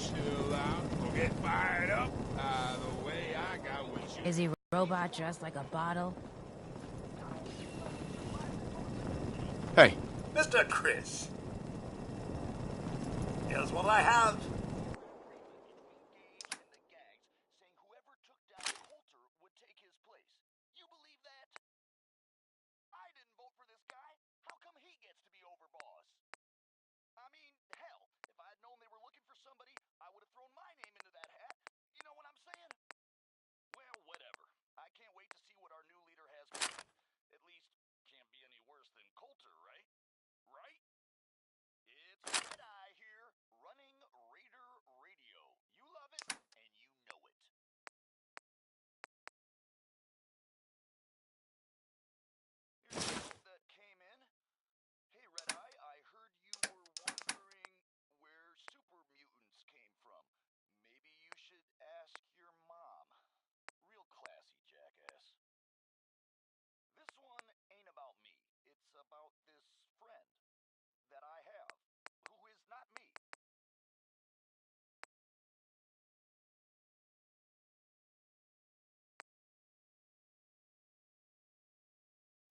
chill out. We'll get fired up. The way I got with you. Is he robot dressed like a bottle? Hey. Mr. Chris. Here's what I have.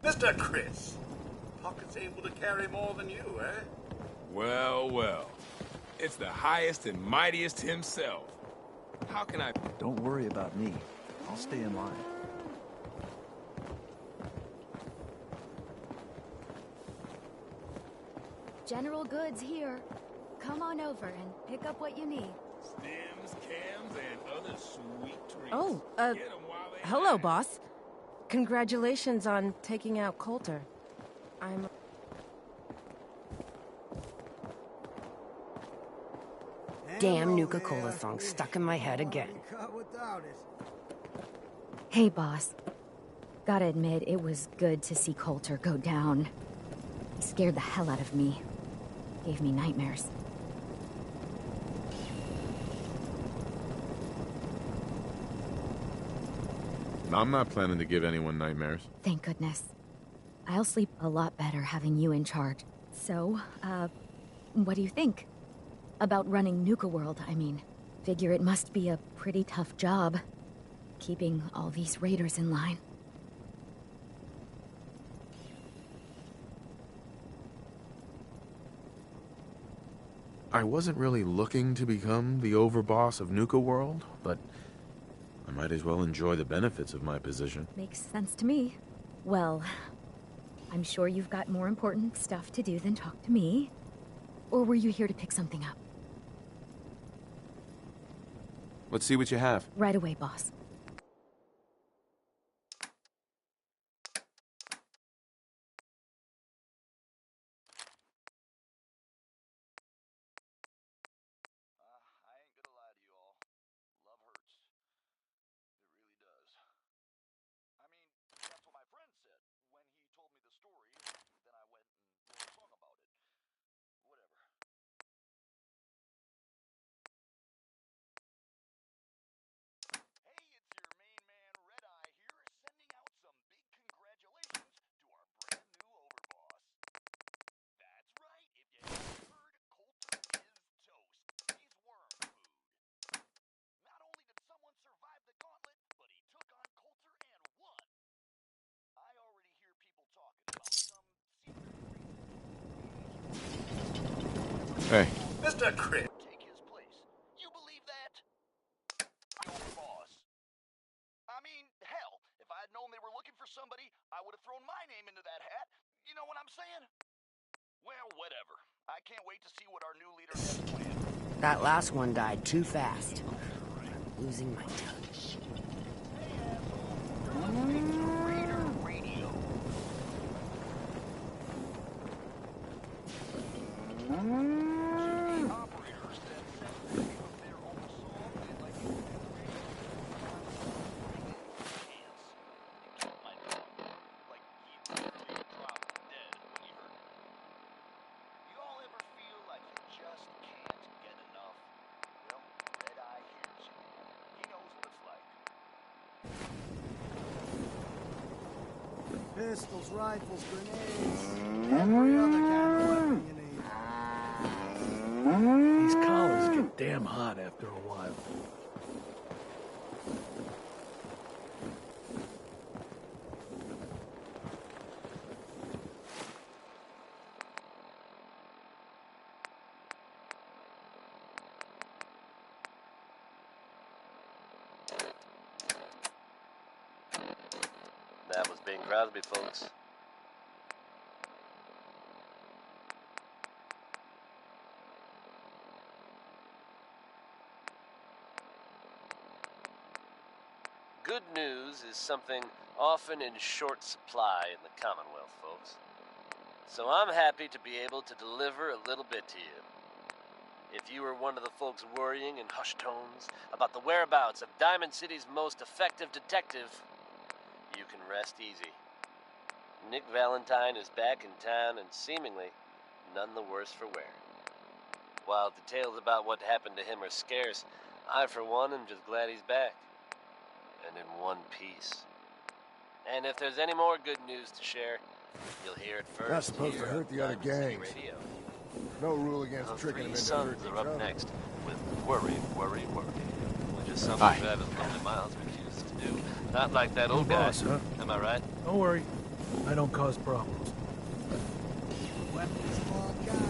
Mr. Chris, Pocket's able to carry more than you, eh? Well, well. It's the highest and mightiest himself. How can I... Don't worry about me. I'll stay in line. General goods here. Come on over and pick up what you need. Stems, cams, and other sweet treats. Oh, Get 'em while they hello, last. boss. Congratulations on taking out Coulter. I'm... Damn Nuka-Cola song stuck in my head again. Hey, boss. Gotta admit, it was good to see Coulter go down. He scared the hell out of me. Gave me nightmares. I'm not planning to give anyone nightmares. Thank goodness. I'll sleep a lot better having you in charge. So, what do you think? About running Nuka World, I mean. Figure it must be a pretty tough job, keeping all these raiders in line. I wasn't really looking to become the overboss of Nuka World, but I might as well enjoy the benefits of my position. Makes sense to me. Well, I'm sure you've got more important stuff to do than talk to me. Or were you here to pick something up? Let's see what you have. Right away, boss. Hey. Mr. Chris. Take his place. You believe that? I'm the boss. I mean, hell, if I'd known they were looking for somebody, I would have thrown my name into that hat. You know what I'm saying? Well, whatever. I can't wait to see what our new leader has planned. That last one died too fast. I'm losing my touch. Raider Radio. Pistols, rifles, grenades, every other kind of weapon you need. These collars get damn hot after a while. That was Bing Crosby, folks. Good news is something often in short supply in the Commonwealth, folks. So I'm happy to be able to deliver a little bit to you. If you were one of the folks worrying in hushed tones about the whereabouts of Diamond City's most effective detective, you can rest easy. Nick Valentine is back in town and seemingly none the worse for wear. While details about what happened to him are scarce, I for one am just glad he's back. And in one piece. And if there's any more good news to share, you'll hear it first. Not supposed to hurt the other gangs. No rule against tricking them into hurting each are up other. next with Worry, Worry, Worry. Which is something Travis Lonely Miles refuses to do. Not like that old guy. Boss, huh? Am I right? Don't worry. I don't cause problems.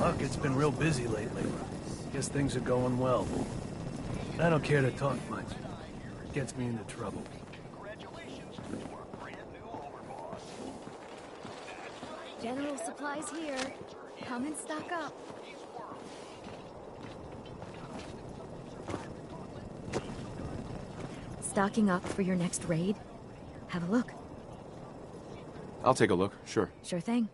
Look, it's been real busy lately. Guess things are going well. I don't care to talk much. It gets me into trouble. Congratulations to our brand new overboss. General supplies here. Come and stock up. Stocking up for your next raid? Have a look. I'll take a look, sure. Sure thing.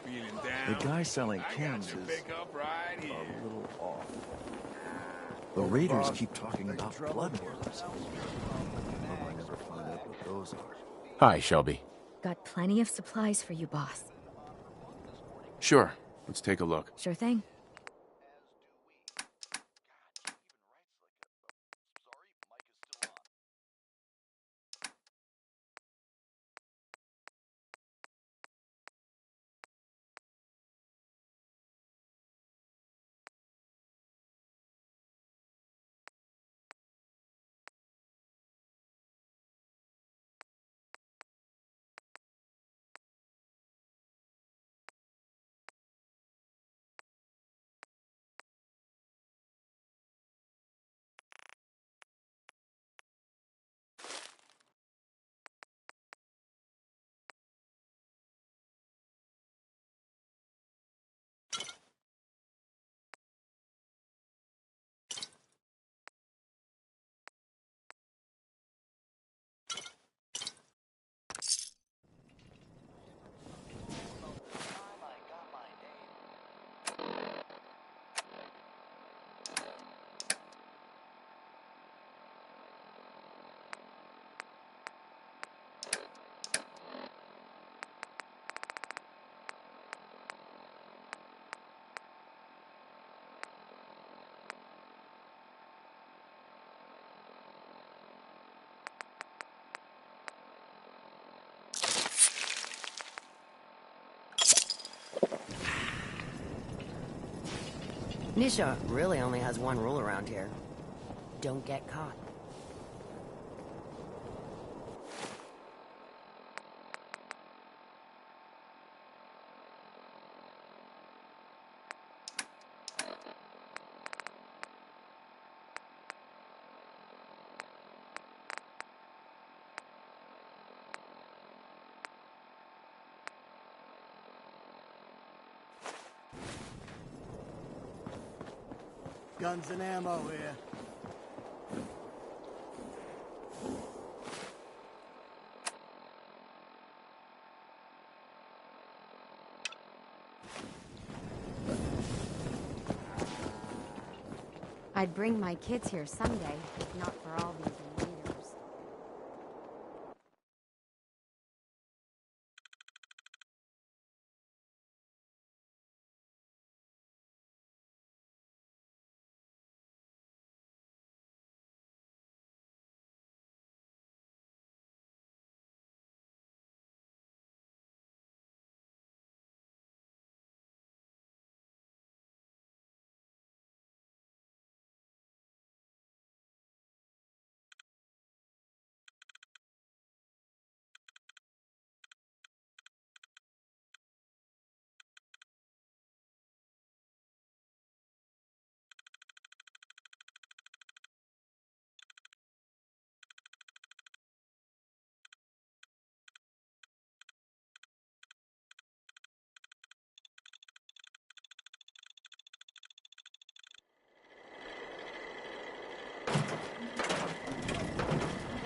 Feeling The down? guy selling I chems got your is pickup right here. a little off. The raiders keep talking about blood worms. Hope I never find out what those are. Hi, Shelby. Got plenty of supplies for you, boss. Sure, let's take a look. Sure thing. Nisha really only has one rule around here. Don't get caught. Guns and ammo here. I'd bring my kids here someday, if not for all these invaders.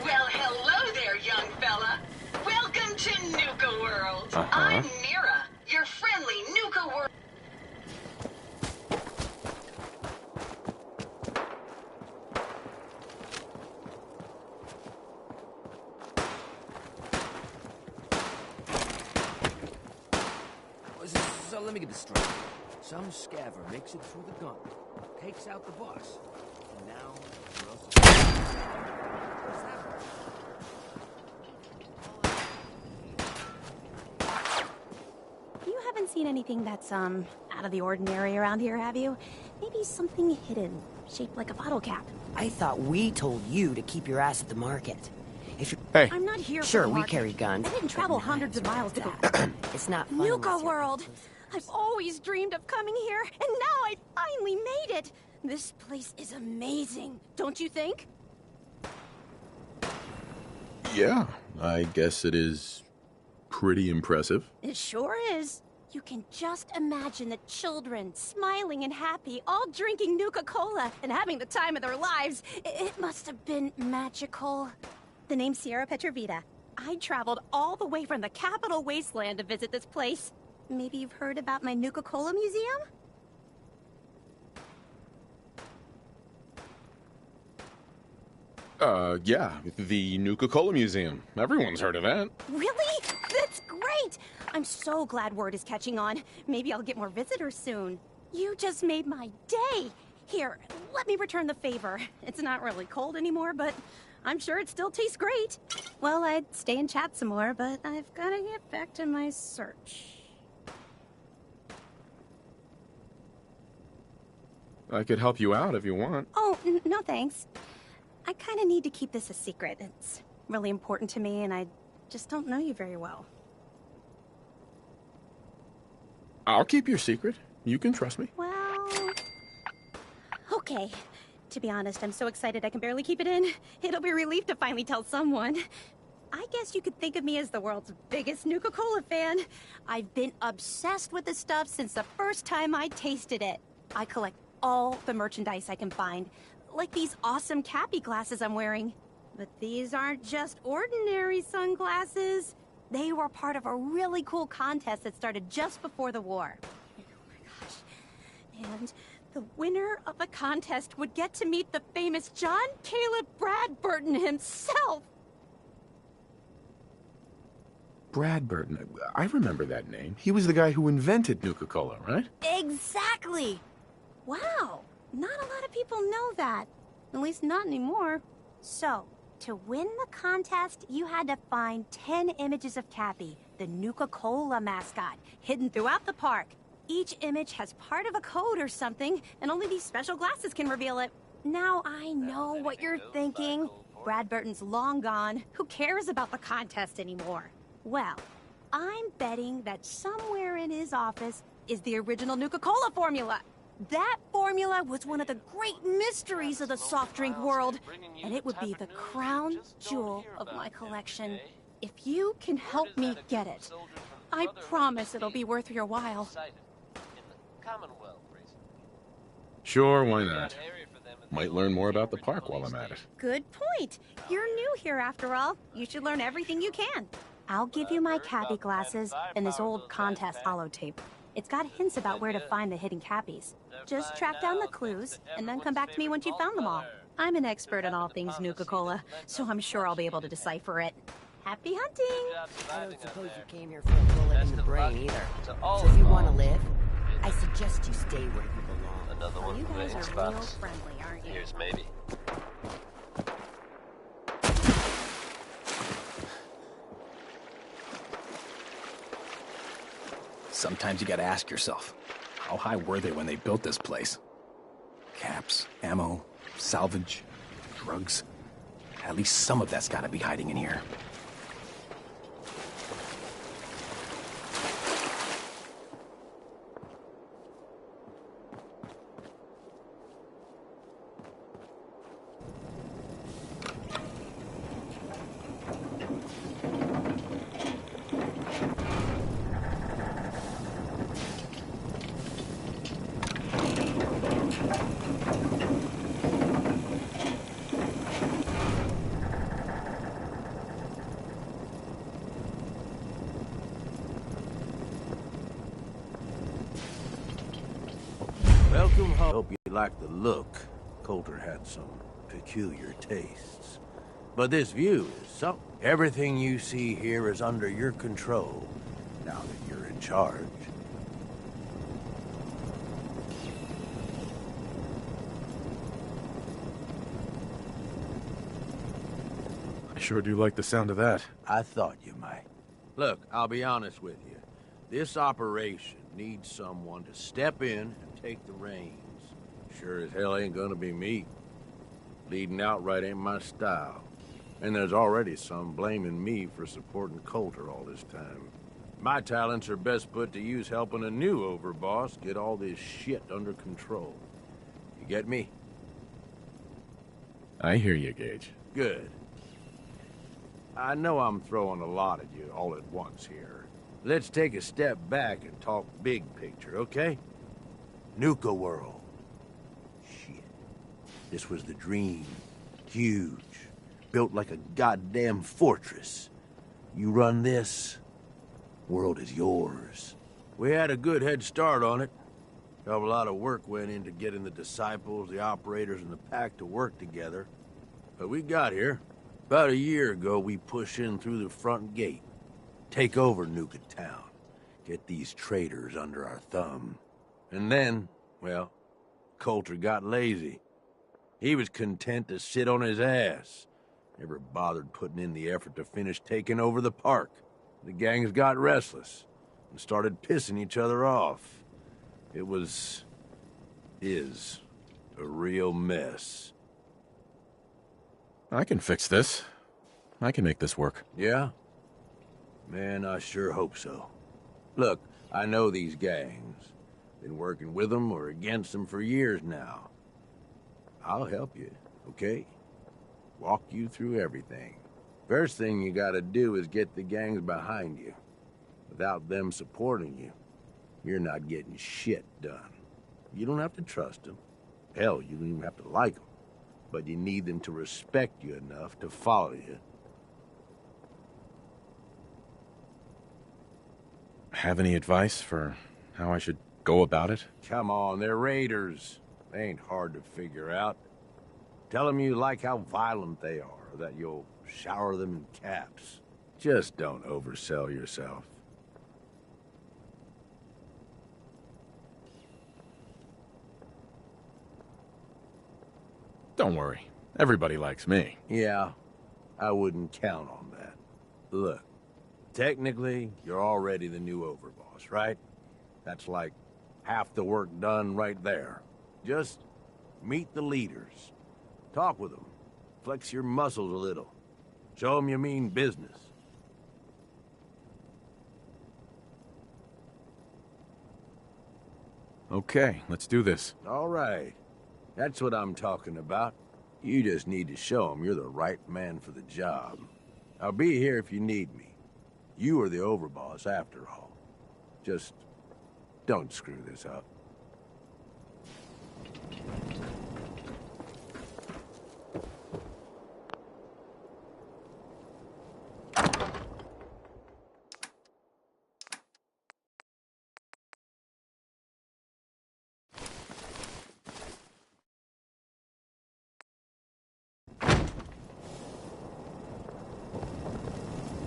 Well, hello there, young fella. Welcome to Nuka World. I'm Mira, your friendly Nuka World. So let me get this straight. Some scaver makes it through the gauntlet, takes out the boss, and now we're also... What's that? You haven't seen anything that's, out of the ordinary around here, have you? Maybe something hidden, shaped like a bottle cap. I thought we told you to keep your ass at the market. If you... Hey. I'm not here Sure, for the we market. carry guns. I didn't travel hundreds of miles to go. It's not fun Nuka unless you're- World! I've always dreamed of coming here, and now I finally made it! This place is amazing, don't you think? Yeah, I guess it is pretty impressive. It sure is. You can just imagine the children, smiling and happy, all drinking Nuka-Cola and having the time of their lives. It must have been magical. The name's Sierra Petrovita. I traveled all the way from the capital wasteland to visit this place. Maybe you've heard about my Nuka-Cola museum? Yeah, the Nuka-Cola Museum. Everyone's heard of that. Really? That's great! I'm so glad word is catching on. Maybe I'll get more visitors soon. You just made my day! Here, let me return the favor. It's not really cold anymore, but I'm sure it still tastes great. Well, I'd stay and chat some more, but I've gotta get back to my search. I could help you out if you want. Oh, no thanks. I kinda need to keep this a secret. It's really important to me, and I just don't know you very well. I'll keep your secret. You can trust me. Well... okay. To be honest, I'm so excited I can barely keep it in. It'll be a relief to finally tell someone. I guess you could think of me as the world's biggest Nuka-Cola fan. I've been obsessed with the stuff since the first time I tasted it. I collect all the merchandise I can find, like these awesome Cappy glasses I'm wearing. But these aren't just ordinary sunglasses. They were part of a really cool contest that started just before the war. Oh my gosh. And the winner of the contest would get to meet the famous John Caleb Bradburton himself. Bradburton. I remember that name. He was the guy who invented Nuka-Cola, right? Exactly. Wow. Not a lot of people know that. At least not anymore. So, to win the contest, you had to find 10 images of Cappy, the Nuka-Cola mascot, hidden throughout the park. Each image has part of a code or something, and only these special glasses can reveal it. Now I know what you're thinking. Brad Burton's long gone. Who cares about the contest anymore? Well, I'm betting that somewhere in his office is the original Nuka-Cola formula. That formula was one of the great mysteries of the soft drink world, and it would be the crown jewel of my collection. If you can help me get it, I promise it'll be worth your while. Sure, why not? Might learn more about the park while I'm at it. Good point. You're new here after all. You should learn everything you can. I'll give you my cappy glasses and this old contest holotape. It's got hints about where to find the hidden cappies. Just track down the clues, and then come back to me once you've found them all. I'm an expert in all things Nuka-Cola, so I'm sure I'll be able to decipher it. Happy hunting! I don't suppose you came here for a bullet in the brain either. So if you want to live, I suggest you stay where you belong. Another one You from the guys are Xbox. real friendly, aren't you? Here's maybe. Sometimes you gotta ask yourself, how high were they when they built this place? Caps, ammo, salvage, drugs. At least some of that's gotta be hiding in here. Welcome home. Hope you like the look. Coulter had some peculiar tastes. But this view is something. Everything you see here is under your control, now that you're in charge. I sure do like the sound of that. I thought you might. Look, I'll be honest with you. This operation needs someone to step in and take the reins. Sure as hell ain't gonna be me. Leading outright ain't my style. And there's already some blaming me for supporting Coulter all this time. My talents are best put to use helping a new overboss get all this shit under control. You get me? I hear you, Gage. Good. I know I'm throwing a lot at you all at once here. Let's take a step back and talk big picture, okay? Nuka World. Shit. This was the dream. Huge. Built like a goddamn fortress. You run this, world is yours. We had a good head start on it. A lot of work went into getting the disciples, the operators, and the pack to work together. But we got here. About a year ago, we pushed in through the front gate. Take over Nuka Town. Get these traitors under our thumb. And then, well, Coulter got lazy. He was content to sit on his ass. Never bothered putting in the effort to finish taking over the park. The gangs got restless and started pissing each other off. It is a real mess. I can fix this. I can make this work. Yeah? Man, I sure hope so. Look, I know these gangs. Been working with them or against them for years now. I'll help you, okay? Walk you through everything. First thing you gotta do is get the gangs behind you. Without them supporting you, you're not getting shit done. You don't have to trust them. Hell, you don't even have to like them. But you need them to respect you enough to follow you. Have any advice for how I should go about it? Come on, they're raiders. They ain't hard to figure out. Tell them you like how violent they are, that you'll shower them in caps. Just don't oversell yourself. Don't worry. Everybody likes me. Yeah, I wouldn't count on that. Look, technically, you're already the new overboss, right? That's like Half the work done right there. Just meet the leaders. Talk with them. Flex your muscles a little. Show them you mean business. Okay, let's do this. All right. That's what I'm talking about. You just need to show them you're the right man for the job. I'll be here if you need me. You are the overboss after all. Just don't screw this up.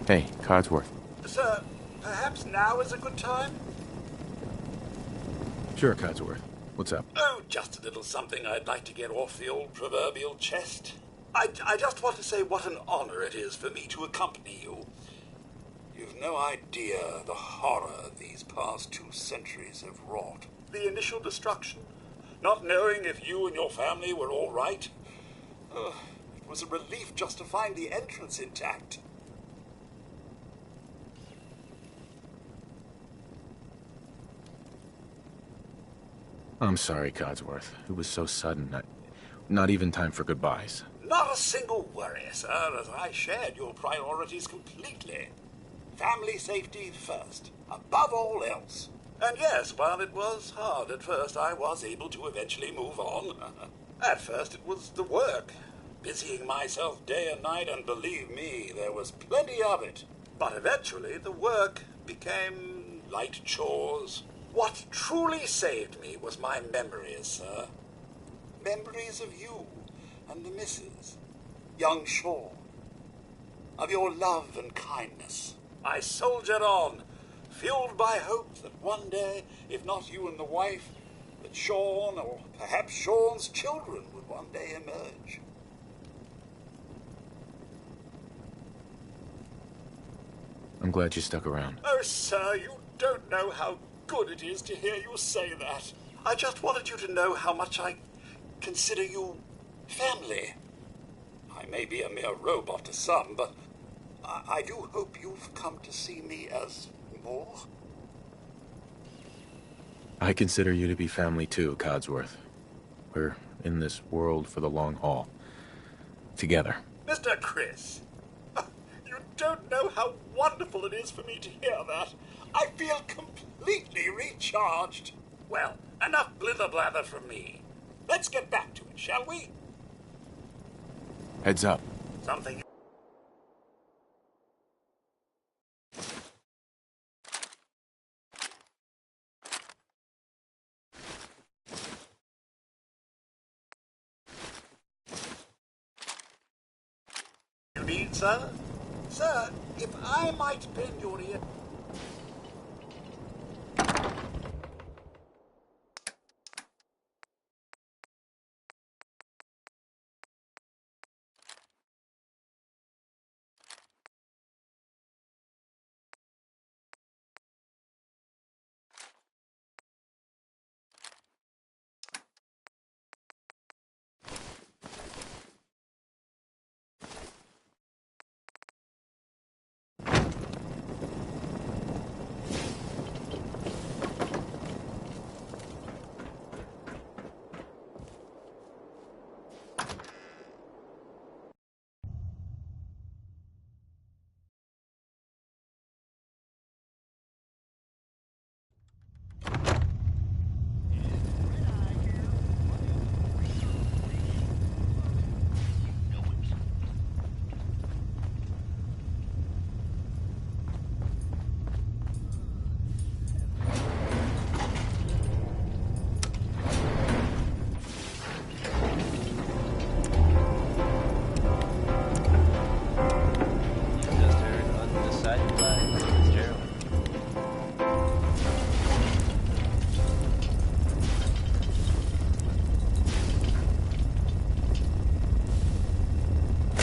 Hey, Codsworth. Sir, perhaps now is a good time? Sure, Codsworth. What's up? Oh, just a little something I'd like to get off the old proverbial chest. I just want to say what an honor it is for me to accompany you. You've no idea the horror these past 2 centuries have wrought. The initial destruction, not knowing if you and your family were all right. It was a relief just to find the entrance intact. I'm sorry, Codsworth. It was so sudden. Not even time for goodbyes. Not a single worry, sir, as I shared your priorities completely. Family safety first, above all else. And yes, while it was hard at first, I was able to eventually move on. At first it was the work, busying myself day and night, and believe me, there was plenty of it. But eventually the work became light chores. What truly saved me was my memories, sir. Memories of you and the missus, young Sean. Of your love and kindness. I soldiered on, fueled by hope that one day, if not you and the wife, that Sean, or perhaps Sean's children, would one day emerge. I'm glad you stuck around. Oh, sir, you don't know how good it is to hear you say that. I just wanted you to know how much I consider you family. I may be a mere robot to some, but I do hope you've come to see me as more. I consider you to be family too, Codsworth. We're in this world for the long haul. Together. Mr. Chris, you don't know how wonderful it is for me to hear that. I feel completely recharged. Well, enough blither-blather from me. Let's get back to it, shall we? Heads up. Something... You need, sir? Sir, if I might bend your ear...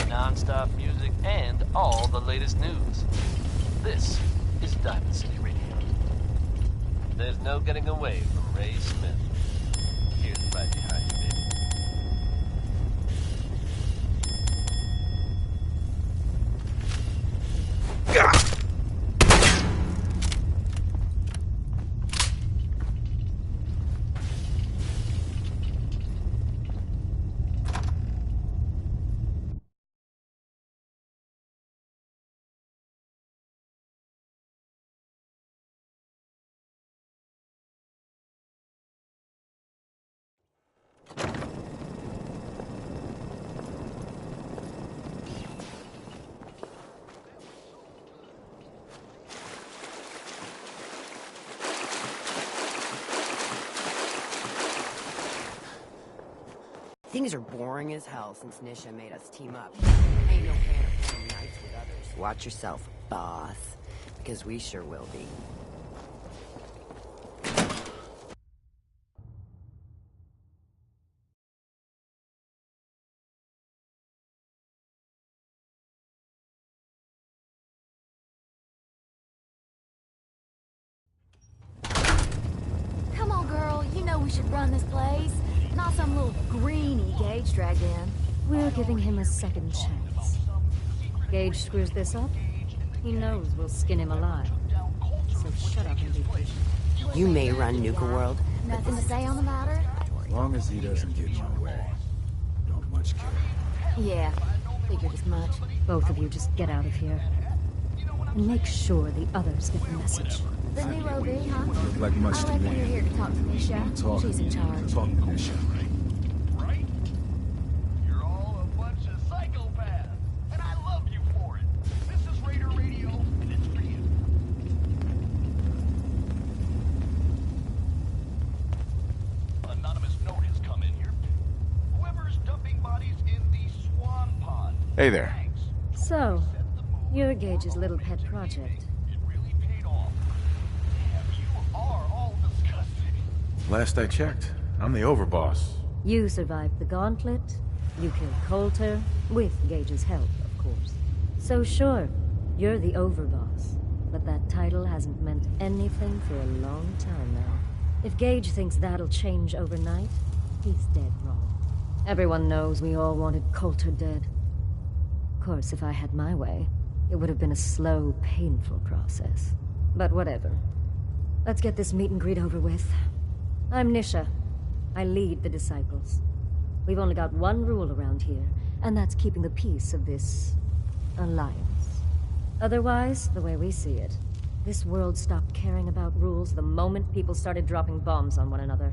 Non-stop music and all the latest news. This is Diamond City Radio. there's no getting away from Ray Smith. Here's right behind you, baby. Things are boring as hell since Nisha made us team up. Ain't no fan of playing nights with others. Watch yourself, boss. Because we sure will be. Come on, girl. You know we should run this place. Not some little greenie Gage dragged in. We're giving him a second chance. Gage screws this up, he knows we'll skin him alive. So shut up and be patient. You may run Nuka World. Nothing to say on the matter? As long as he doesn't get in my way. Don't much care. Yeah, figured as much. Both of you just get out of here. And make sure the others get the message. The new OB, huh? Look like much I to reckon me. you're here to talk to Nisha. Talk. She's in charge. Talk to Nisha. Right? You're all a bunch of psychopaths, and I love you for it. This is Raider Radio, and it's for you. Anonymous note has come in here. Whoever's dumping bodies in the Swan Pond. Hey there. So, you're Gage's little pet project. Last I checked, I'm the overboss. You survived the gauntlet, you killed Coulter, with Gage's help, of course. So sure, you're the overboss, but that title hasn't meant anything for a long time now. If Gage thinks that'll change overnight, he's dead wrong. Everyone knows we all wanted Coulter dead. Of course, if I had my way, it would have been a slow, painful process. But whatever. Let's get this meet and greet over with. I'm Nisha. I lead the Disciples. We've only got one rule around here, and that's keeping the peace of this alliance. Otherwise, the way we see it, this world stopped caring about rules the moment people started dropping bombs on one another.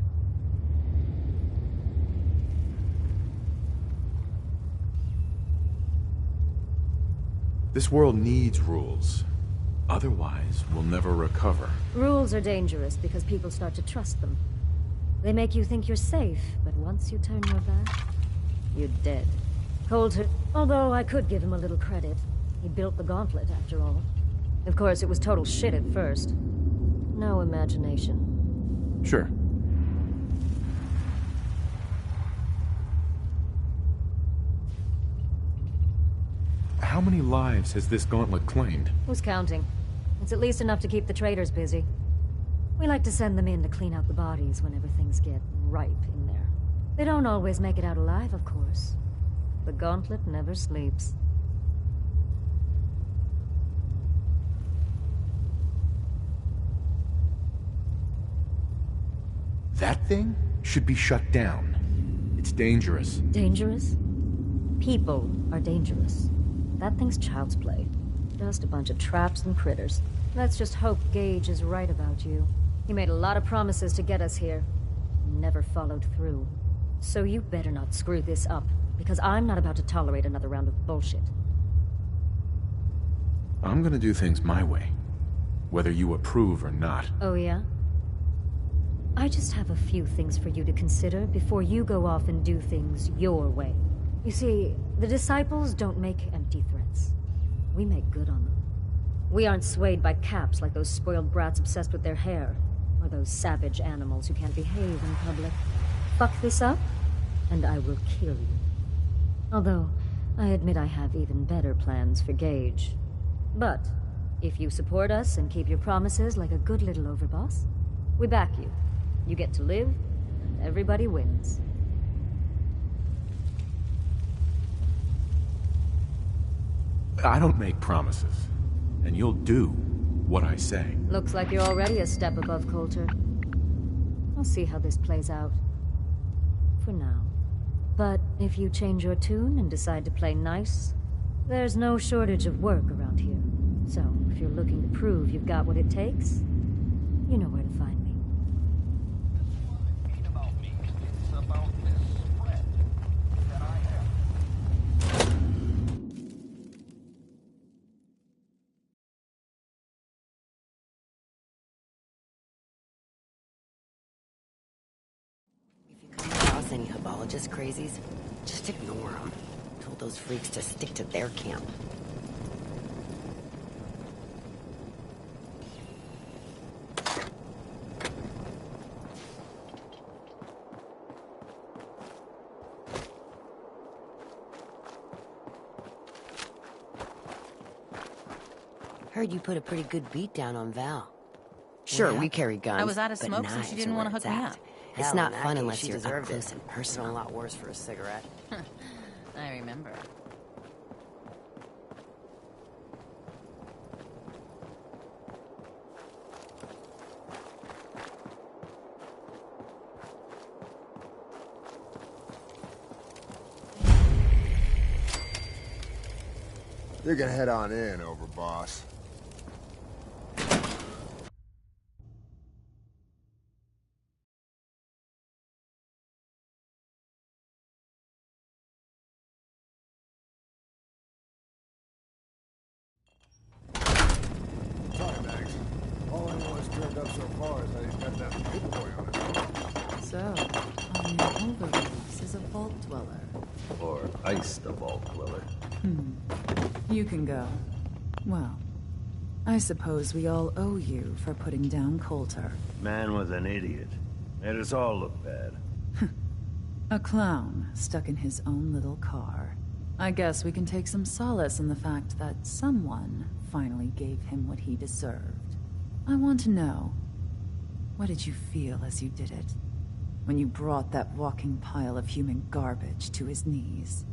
This world needs rules. Otherwise, we'll never recover. Rules are dangerous because people start to trust them. They make you think you're safe, but once you turn your back, you're dead. Coulter, although I could give him a little credit. He built the gauntlet, after all. Of course, it was total shit at first. No imagination. Sure. How many lives has this gauntlet claimed? Who's counting? It's at least enough to keep the traders busy. We like to send them in to clean out the bodies whenever things get ripe in there. They don't always make it out alive, of course. The gauntlet never sleeps. That thing should be shut down. It's dangerous. Dangerous? People are dangerous. That thing's child's play. Just a bunch of traps and critters. Let's just hope Gage is right about you. He made a lot of promises to get us here. Never followed through. So you better not screw this up, because I'm not about to tolerate another round of bullshit. I'm gonna do things my way, whether you approve or not. Oh, yeah? I just have a few things for you to consider before you go off and do things your way. You see, the Disciples don't make empty threats. We make good on them. We aren't swayed by caps like those spoiled brats obsessed with their hair, or those savage animals who can't behave in public. Fuck this up, and I will kill you. Although, I admit I have even better plans for Gage. But, if you support us and keep your promises like a good little overboss, We back you. You get to live, and everybody wins. I don't make promises, and you'll do what I say. Looks like you're already a step above Coulter. I'll see how this plays out. For now. But if you change your tune and decide to play nice, there's no shortage of work around here. So, if you're looking to prove you've got what it takes, you know where to find me. Any Hebologist crazies, just ignore them. Told those freaks to stick to their camp. Heard you put a pretty good beat down on Val. Sure, we carry guns. I was out of smoke, so she didn't want to hook me up. It's not fun unless you're up close and personal. A lot worse for a cigarette. I remember. You can head on in, Overboss. Sorry, Max. All anyone's turned up so far is that he's got that paperboy on his So, your Overboss is a vault dweller. Or iced the vault dweller. You can go. Well, I suppose we all owe you for putting down Coulter. Man was an idiot. Made us all look bad. A clown stuck in his own little car. I guess we can take some solace in the fact that someone finally gave him what he deserved. I want to know, what did you feel as you did it? When you brought that walking pile of human garbage to his knees?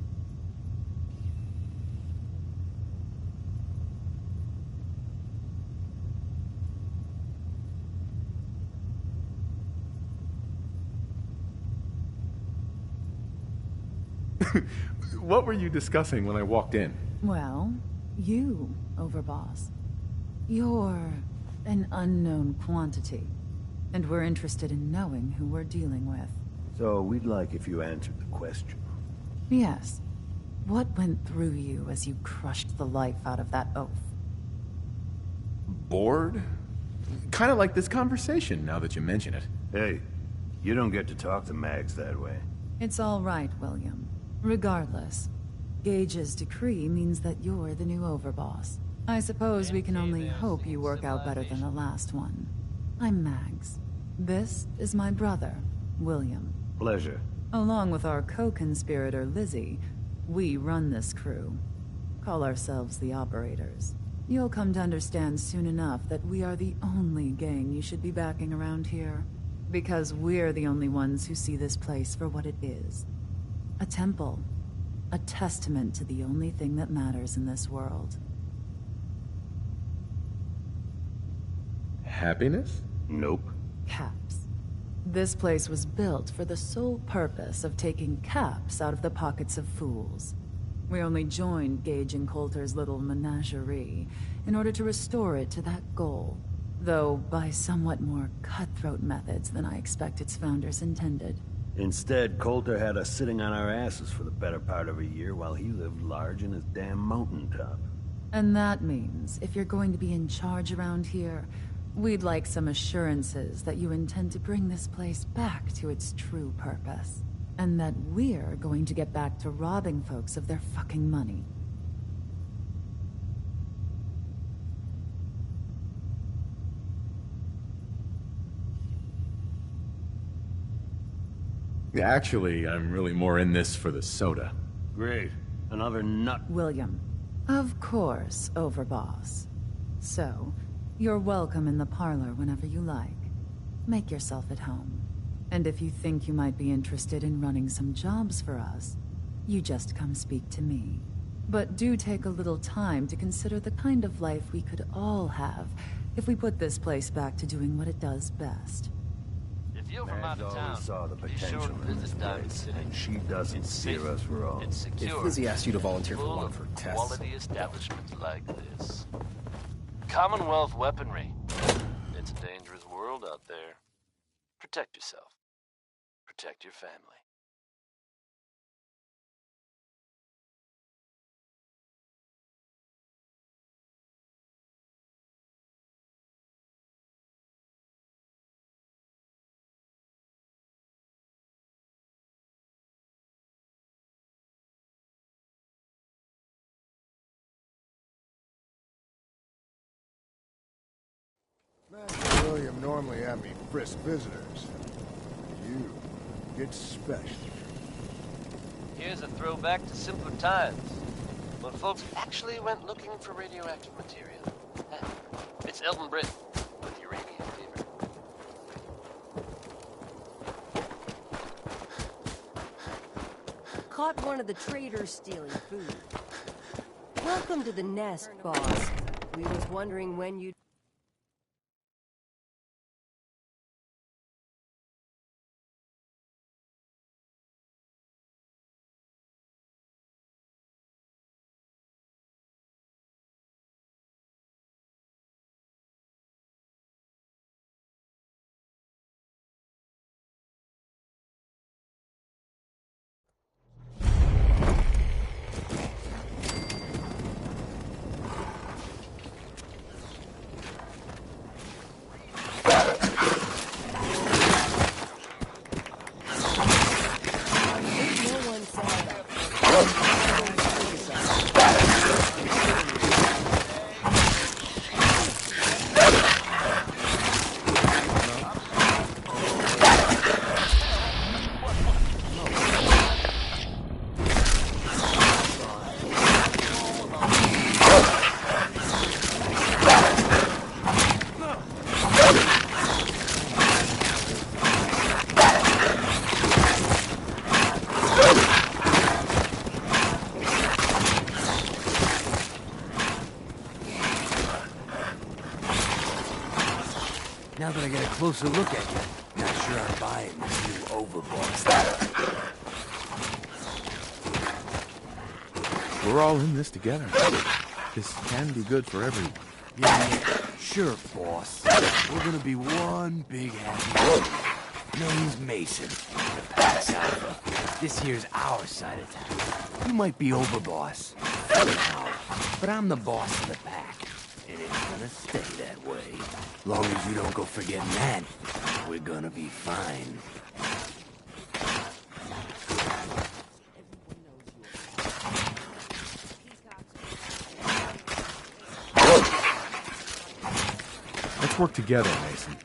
What were you discussing when I walked in? Well, you, Overboss. You're an unknown quantity, and we're interested in knowing who we're dealing with. So we'd like if you answered the question. Yes. What went through you as you crushed the life out of that oaf? Bored? Kind of like this conversation, now that you mention it. Hey, you don't get to talk to Mags that way. It's all right, William. Regardless, Gage's decree means that you're the new Overboss. I suppose we can only hope you work out better than the last one. I'm Mags. This is my brother, William. Pleasure. Along with our co-conspirator, Lizzie, we run this crew. Call ourselves the Operators. You'll come to understand soon enough that we are the only gang you should be backing around here. Because we're the only ones who see this place for what it is. A temple. A testament to the only thing that matters in this world. Happiness? Nope. Caps. This place was built for the sole purpose of taking caps out of the pockets of fools. We only joined Gage and Coulter's little menagerie in order to restore it to that goal, though by somewhat more cutthroat methods than I expect its founders intended. Instead, Coulter had us sitting on our asses for the better part of a year while he lived large in his damn mountaintop. And that means, if you're going to be in charge around here, we'd like some assurances that you intend to bring this place back to its true purpose. And that we're going to get back to robbing folks of their fucking money. Actually, I'm really more in this for the soda. Great. Another nut. William. Of course, Overboss. So, you're welcome in the parlor whenever you like. Make yourself at home. And if you think you might be interested in running some jobs for us, you just come speak to me. But do take a little time to consider the kind of life we could all have if we put this place back to doing what it does best. If you're from out of town, saw the be potential sure to in visit this Diamond place, City. and she doesn't It's steer safe, us wrong. It's secure. If Lizzie asked you to volunteer for full one of her tests... quality establishments like this. Commonwealth weaponry. It's a dangerous world out there. Protect yourself. Protect your family. Master William normally had me frisk visitors. You, it's special. Here's a throwback to simpler times, when folks actually went looking for radioactive material. It's Elton Britt with uranium fever. Caught one of the traders stealing food. Welcome to the nest, boss. We was wondering when you'd... Now that I get a closer look at you, not sure I'm buying this new overboss. We're all in this together. This can be good for everyone. Yeah, sure, boss. We're gonna be one big happy family. Name's Mason. The Pax Alpha. This here's our side of town. You might be overboss now, but I'm the boss of the pack, and it's gonna stay that way. Long as you don't go forgetting that, we're gonna be fine. Let's work together, Mason.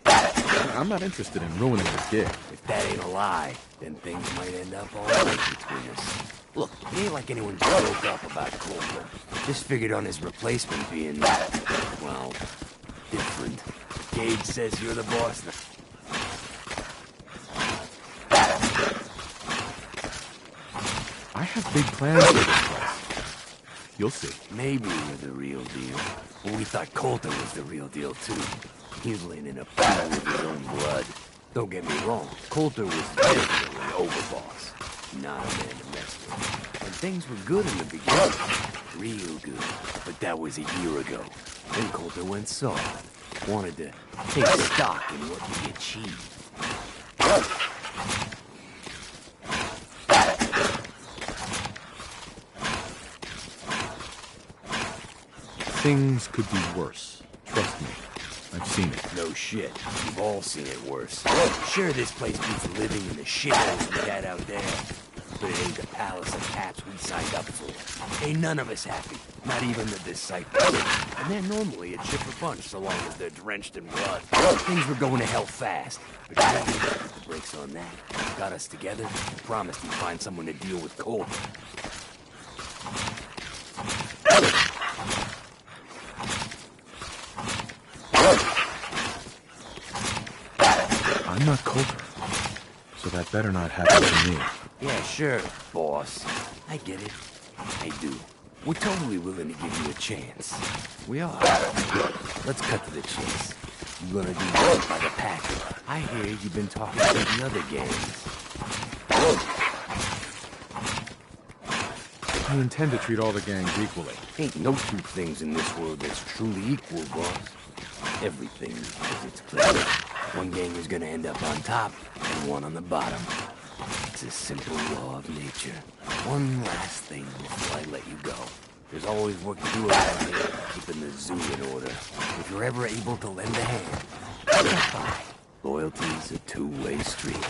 I'm not interested in ruining your gig. If that ain't a lie, then things might end up all right between us. Look, it ain't like anyone broke up about Coulter. Just figured on his replacement being, well, different. Gage says you're the boss now. I have big plans for this place. You'll see. Maybe you're the real deal. But we thought Coulter was the real deal, too. He's laying in a pool with his own blood. Don't get me wrong, Coulter was definitely overboss. Not a man to mess with. And things were good in the beginning. Real good. But that was a year ago. Then Coulter went soft. Wanted to take stock in what he achieved. Things could be worse. Trust me. I've seen it. No shit. We've all seen it worse. Sure, this place beats living in the shitholes we had out there. But it ain't the palace of caps we signed up for. Ain't none of us happy. Not even the disciples. And they're normally a chipper bunch so long as they're drenched in blood. Things were going to hell fast. But Gage put the brakes on that. Got us together and promised he'd find someone to deal with Colt. I'm not Coulter, so that better not happen to me. Yeah, sure, boss. I get it. I do. We're totally willing to give you a chance. We are. Let's cut to the chase. You're gonna do right by the pack. I hear you've been talking to the other gangs. I intend to treat all the gangs equally. Ain't no two things in this world that's truly equal, boss. Everything has its place. One gang is gonna end up on top, and one on the bottom. It's a simple law of nature. One last thing before I let you go. There's always work to do around here, keeping the zoo in order. If you're ever able to lend a hand, stop by. Loyalty's a two-way street.